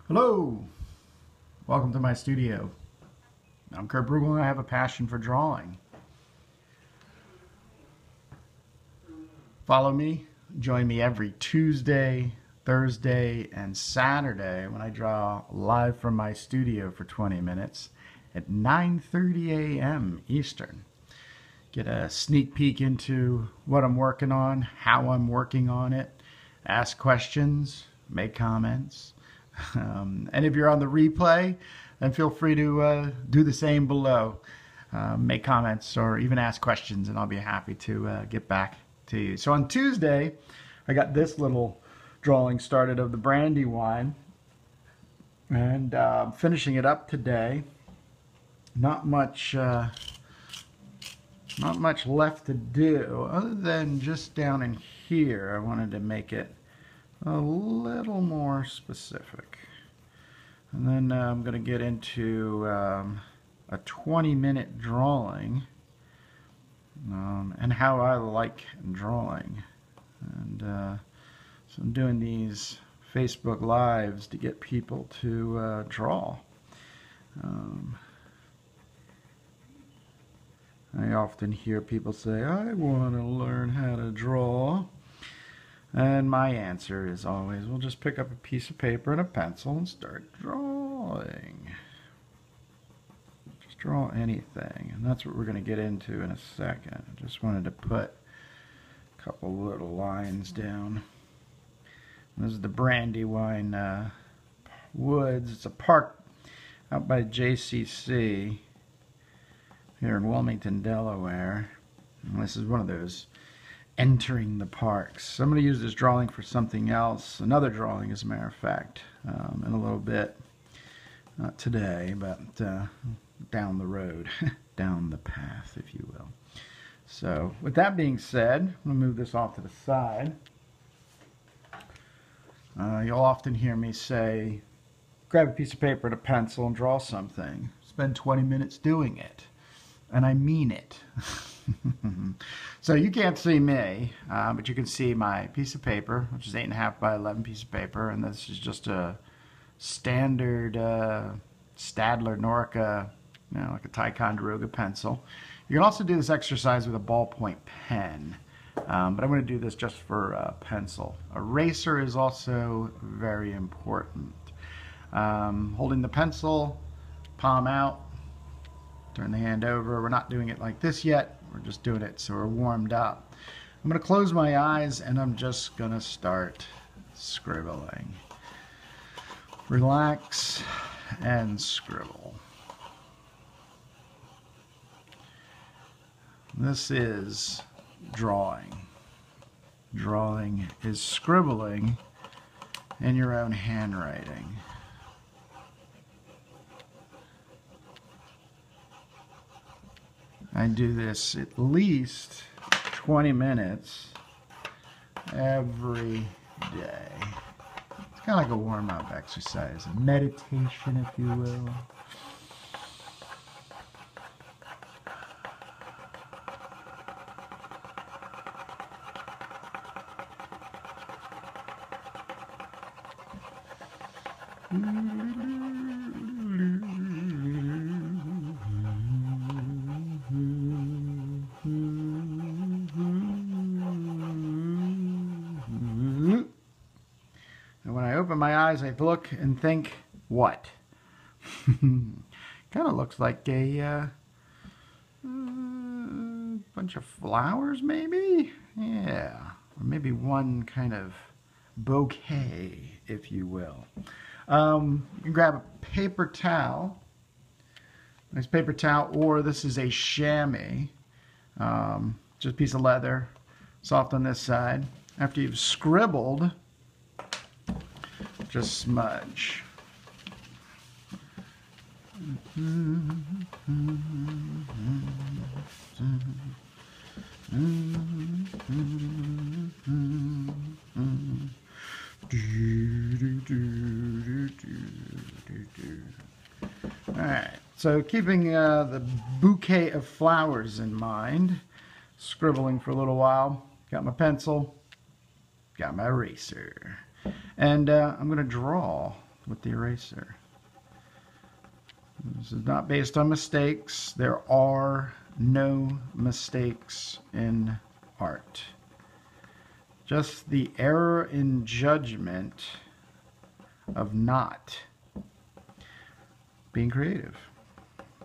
Hello, welcome to my studio. I'm Kurt Brugel and I have a passion for drawing. Follow me, join me every Tuesday, Thursday, and Saturday when I draw live from my studio for 20 minutes at 9:30 a.m. Eastern. Get a sneak peek into what I'm working on, how I'm working on it, ask questions, make comments. And if you're on the replay, then feel free to do the same below. Make comments or even ask questions, and I'll be happy to get back to you. So on Tuesday, I got this little drawing started of the brandy wine, and finishing it up today. Not much left to do, other than just down in here. I wanted to make it a little more specific. And then I'm going to get into a 20-minute drawing and how I like drawing. And so I'm doing these Facebook Lives to get people to draw. I often hear people say, I want to learn how to draw. And my answer is always, well, just pick up a piece of paper and a pencil and start drawing. Just draw anything. And that's what we're going to get into in a second. I just wanted to put a couple little lines down. This is the Brandywine Woods. It's a park out by JCC here in Wilmington, Delaware. And this is one of those entering the parks. So I'm going to use this drawing for something else, another drawing as a matter of fact, in a little bit. Not today, but down the road, down the path, if you will. So with that being said, I'm going to move this off to the side. You'll often hear me say, grab a piece of paper and a pencil and draw something. Spend 20 minutes doing it. And I mean it. So you can't see me, but you can see my piece of paper, which is 8.5 by 11 piece of paper, and this is just a standard Staedtler Norca, like a Ticonderoga pencil. You can also do this exercise with a ballpoint pen, but I'm going to do this just for pencil. Eraser is also very important. Holding the pencil, palm out. Turn the hand over. We're not doing it like this yet. We're just doing it so we're warmed up. I'm going to close my eyes and I'm just going to start scribbling. Relax and scribble. This is drawing. Drawing is scribbling in your own handwriting. I do this at least 20 minutes every day. It's kind of like a warm-up exercise, a meditation, if you will. And when I open my eyes, I look and think, what? Kind of looks like a bunch of flowers, maybe? Yeah, or maybe one kind of bouquet, if you will. You can grab a paper towel, nice paper towel, or this is a chamois, just a piece of leather, soft on this side. After you've scribbled, just smudge. Alright, so keeping the bouquet of flowers in mind, scribbling for a little while, got my pencil, got my eraser, and I'm going to draw with the eraser. This is not based on mistakes. There are no mistakes in art. Just the error in judgment of not being creative.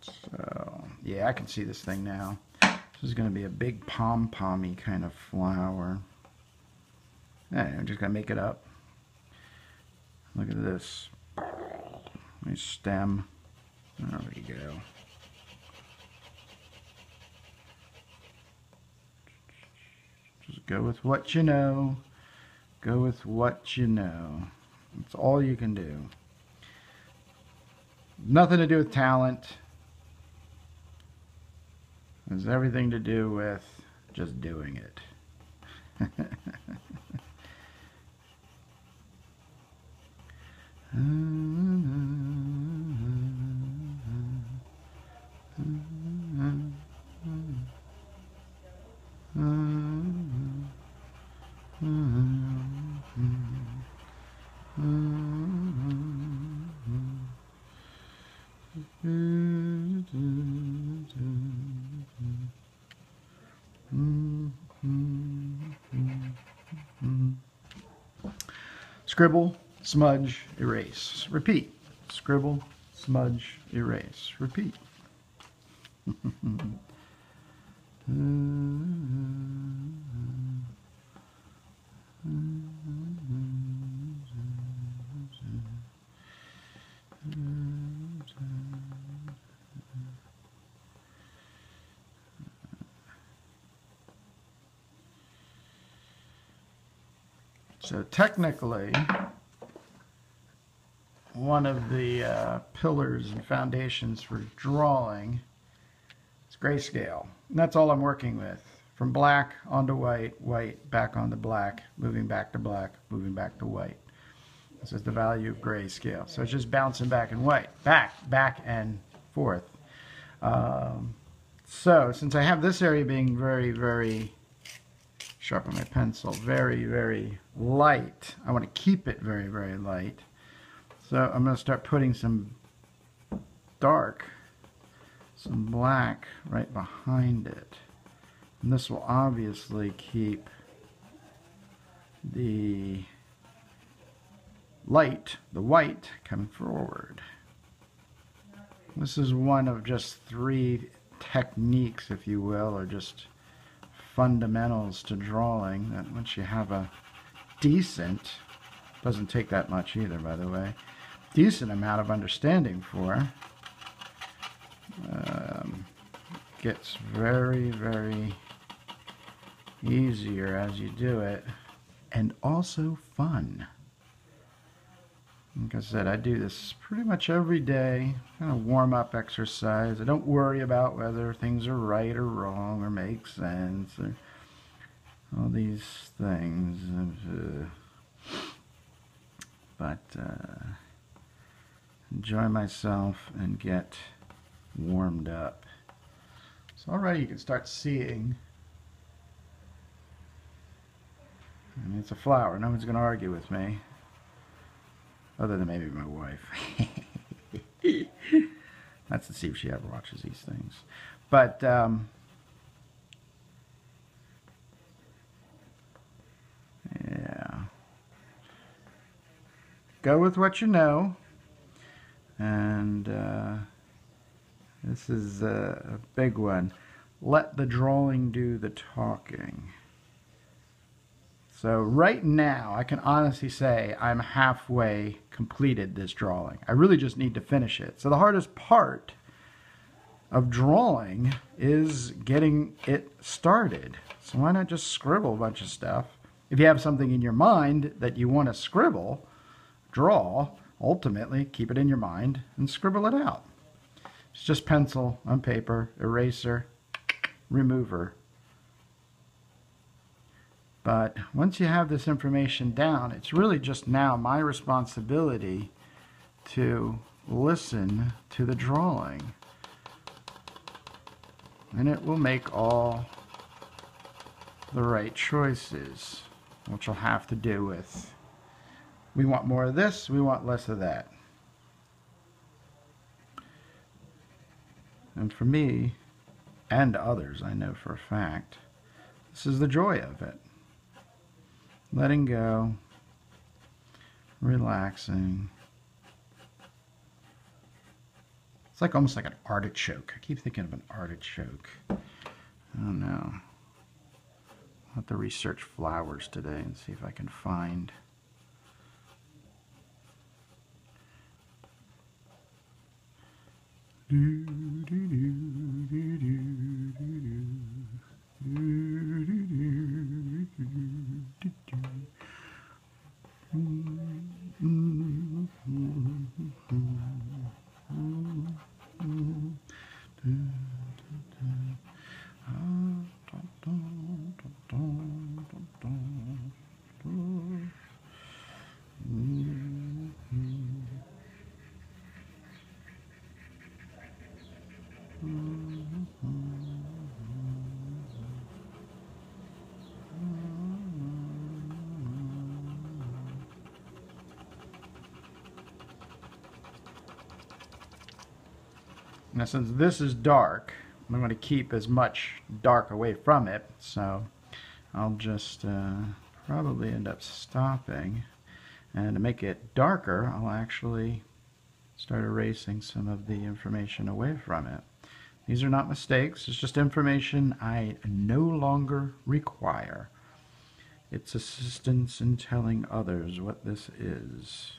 So, yeah, I can see this thing now. This is going to be a big pom-pommy kind of flower. I'm just going to make it up. Look at this. Nice stem. There we go. Just go with what you know. Go with what you know. That's all you can do. Nothing to do with talent. It has everything to do with just doing it. Scribble, smudge, erase. Repeat. Scribble, smudge, erase. Repeat. So technically, one of the pillars and foundations for drawing is grayscale. And that's all I'm working with. From black onto white, white, back onto black, moving back to black, moving back to white. This is the value of grayscale. So it's just bouncing back and white, back and forth. So since I have this area being very, very sharpen my pencil, very, very light. I want to keep it very, very light. So I'm going to start putting some dark, some black right behind it. And this will obviously keep the light, the white, coming forward. This is one of just 3 techniques, if you will, or just fundamentals to drawing that once you have a decent, doesn't take that much either, by the way, decent amount of understanding for, gets very, very easier as you do it, and also fun. Like I said, I do this pretty much every day, kind of warm-up exercise. I don't worry about whether things are right or wrong or make sense or all these things. But enjoy myself and get warmed up. So already you can start seeing, I mean, it's a flower. No one's going to argue with me. Other than maybe my wife. That's to see if she ever watches these things. But, yeah. Go with what you know. And this is a big one. Let the drawing do the talking. So right now, I can honestly say I'm halfway completed this drawing. I really just need to finish it. So the hardest part of drawing is getting it started. So why not just scribble a bunch of stuff? If you have something in your mind that you want to scribble, draw, ultimately keep it in your mind and scribble it out. It's just pencil on paper, eraser, remover. But once you have this information down, it's really just now my responsibility to listen to the drawing. And it will make all the right choices, which will have to do with We want more of this, we want less of that. And for me, and others, I know for a fact, this is the joy of it. Letting go, relaxing. It's like almost like an artichoke. I keep thinking of an artichoke. I don't know. I'll have to research flowers today and see if I can find. Now, since this is dark, I'm going to keep as much dark away from it, so I'll just probably end up stopping. And to make it darker, I'll actually start erasing some of the information away from it. These are not mistakes, it's just information I no longer require. It's assistance in telling others what this is.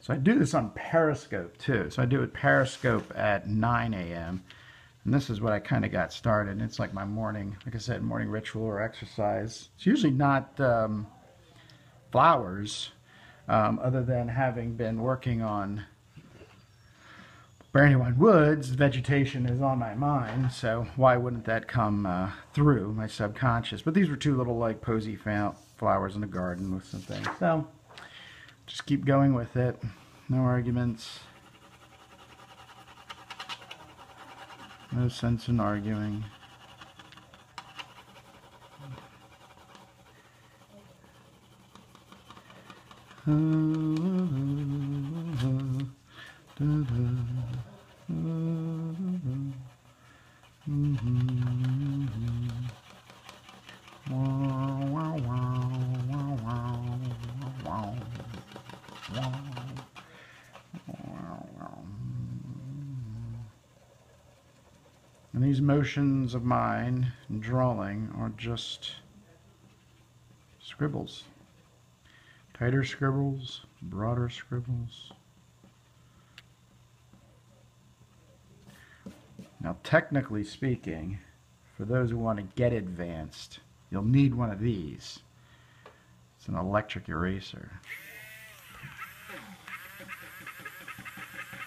So I do this on Periscope too. So I do it Periscope at 9 a.m. And this is what I kind of got started. It's like my morning, like I said, morning ritual or exercise. It's usually not flowers, other than having been working on Brandywine Woods. Vegetation is on my mind, so why wouldn't that come through my subconscious? But these were two little like posy flowers in the garden with some things. So just keep going with it. No arguments. No sense in arguing. And these motions of mine in drawing are just scribbles. Tighter scribbles, broader scribbles. Now, technically speaking, for those who want to get advanced, you'll need one of these. It's an electric eraser.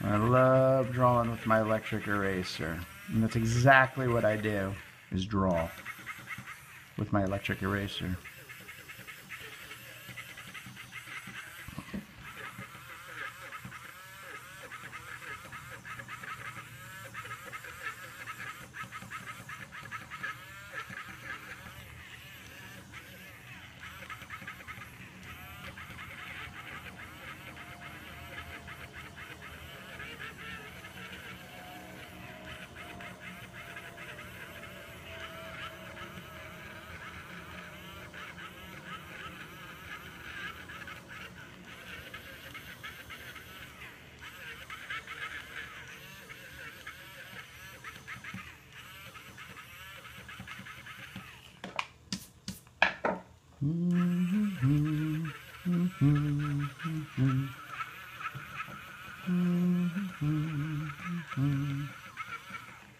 I love drawing with my electric eraser. And that's exactly what I do, is draw with my electric eraser.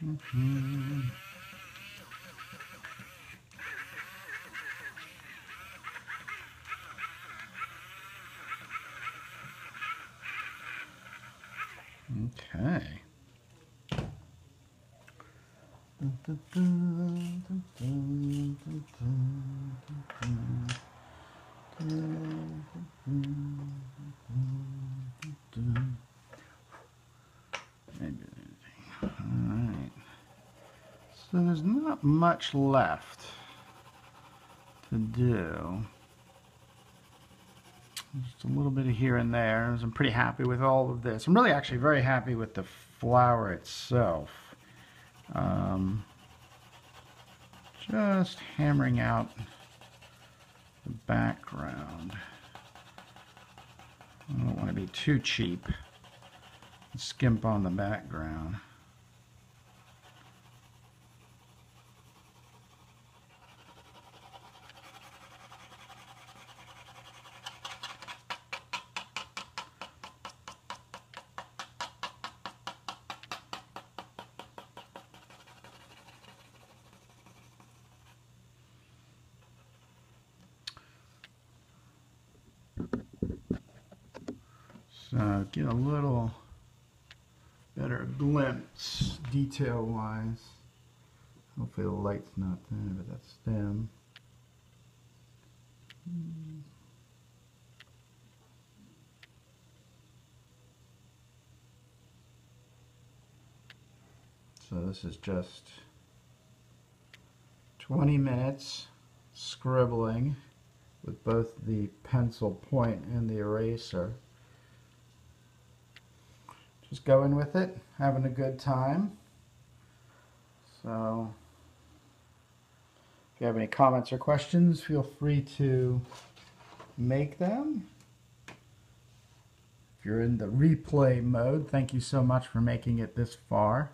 Okay. Alright. So there's not much left to do. Just a little bit of here and there. I'm pretty happy with all of this. I'm really actually very happy with the flower itself. Just hammering out the background. I don't want to be too cheap and skimp on the background. So get a little better glimpse detail-wise. Hopefully the light's not there, but that's them. So this is just 20 minutes scribbling with both the pencil point and the eraser. Just going with it, having a good time. So if you have any comments or questions, feel free to make them. If you're in the replay mode, thank you so much for making it this far.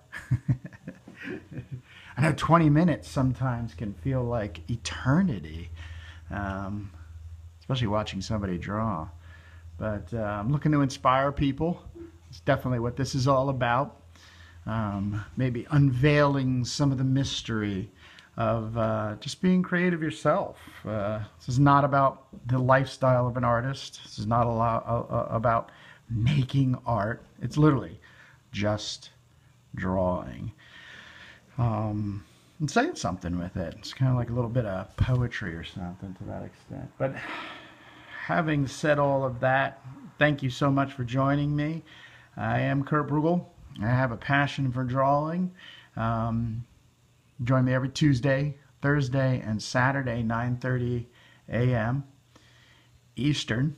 I know 20 minutes sometimes can feel like eternity, especially watching somebody draw. But I'm looking to inspire people. It's definitely what this is all about. Maybe unveiling some of the mystery of just being creative yourself. This is not about the lifestyle of an artist. This is not about making art. It's literally just drawing. And saying something with it. It's kind of like a little bit of poetry or something to that extent. But having said all of that, thank you so much for joining me. I am Kurt Brugel. I have a passion for drawing. Join me every Tuesday, Thursday, and Saturday, 9:30 a.m. Eastern.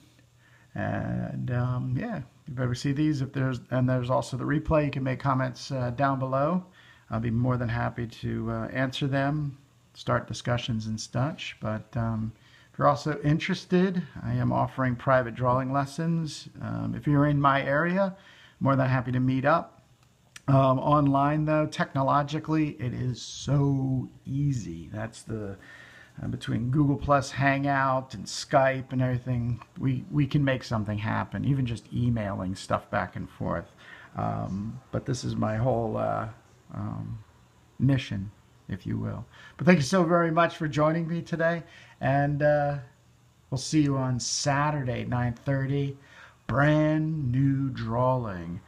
And yeah, if you've ever see these, there's also the replay. You can make comments down below. I'll be more than happy to answer them, start discussions and such. But if you're also interested, I am offering private drawing lessons. If you're in my area, more than happy to meet up. Online though, technologically, it is so easy. That's the between Google Plus Hangout and Skype and everything, we can make something happen, even just emailing stuff back and forth. But this is my whole mission, if you will. But thank you so very much for joining me today, and we'll see you on Saturday, 9:30. Brand new drawing.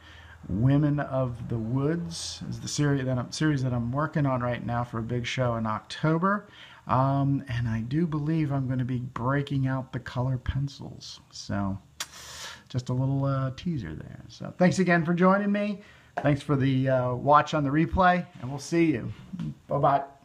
Women of the Woods is the series that I'm working on right now for a big show in October. And I do believe I'm going to be breaking out the color pencils. So just a little teaser there. So thanks again for joining me. Thanks for the watch on the replay, and we'll see you. Bye-bye.